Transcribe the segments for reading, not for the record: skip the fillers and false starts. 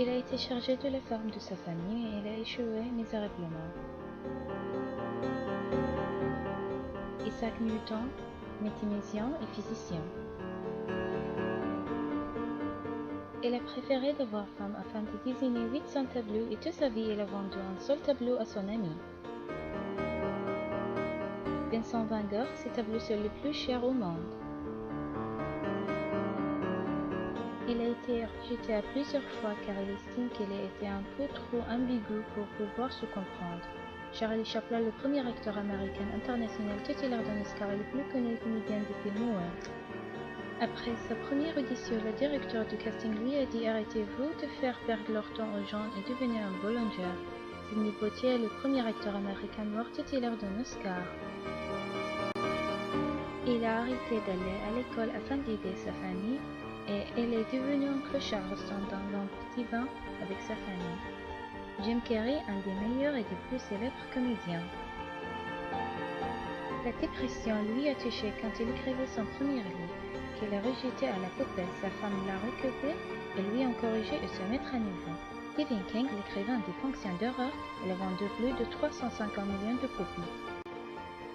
Il a été chargé de la ferme de sa famille et il a échoué misérablement. Isaac Newton, mathématicien et physicien. Il a préféré devoir femme afin de désigner 800 tableaux et toute sa vie il a vendu un seul tableau à son ami. Vincent van Gogh, ses tableaux sont les plus chers au monde. Il a été rejeté à plusieurs fois car il estime qu'il a été un peu trop ambigu pour pouvoir se comprendre. Charlie Chaplin, le premier acteur américain international titulaire d'un Oscar et le plus connu comédien de film muet. Après sa première audition, le directeur du casting lui a dit « Arrêtez-vous de faire perdre leur temps aux gens et devenez un boulanger ». Sidney Poitier est le premier acteur américain mort titulaire d'un Oscar. Il a arrêté d'aller à l'école afin d'aider sa famille et il est devenu un clochard restant dans un petit bain avec sa famille. Jim Carrey, un des meilleurs et des plus célèbres comédiens. La dépression lui a touché quand il écrivait son premier livre, qu'il a rejeté à la poubelle. Sa femme l'a récupéré et lui a encouragé à se mettre à niveau. Stephen King, l'écrivain des fonctions d'horreur, il a vendu plus de 350 millions de copies.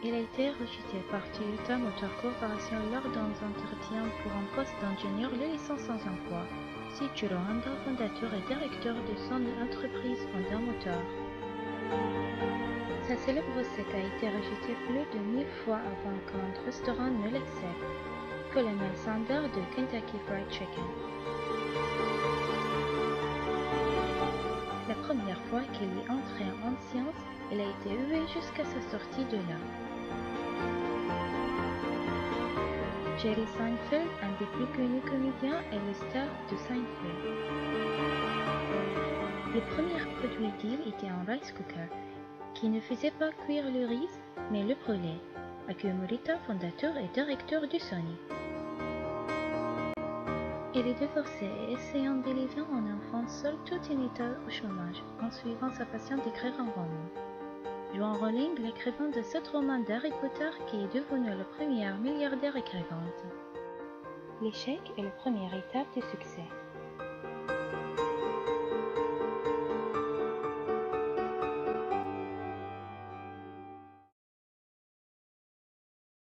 Il a été rejeté par Toyota Motor Corporation lors d'un entretien pour un poste d'ingénieur le laissant sans emploi. Soichiro Honda, fondateur et directeur de son entreprise Honda Motor. Sa célèbre recette a été rejetée plus de 1000 fois avant qu'un restaurant ne l'accepte. Colonel Sanders de Kentucky Fried Chicken. La première fois qu'il est entré en science, il a été hué jusqu'à sa sortie de là. Jerry Seinfeld, un des plus connus comédiens, est le star de Seinfeld. Le premier produit d'Hill était un rice cooker, qui ne faisait pas cuire le riz, mais le brûlait. Akio Morita, fondateur et directeur du Sony. Il est divorcé et essayant d'élever un enfant seul tout en état au chômage, en suivant sa passion d'écrire un roman. Joan Rowling, l'écrivain de 7 romans d'Harry Potter qui est devenue la première milliardaire écrivante. L'échec est la première étape du succès.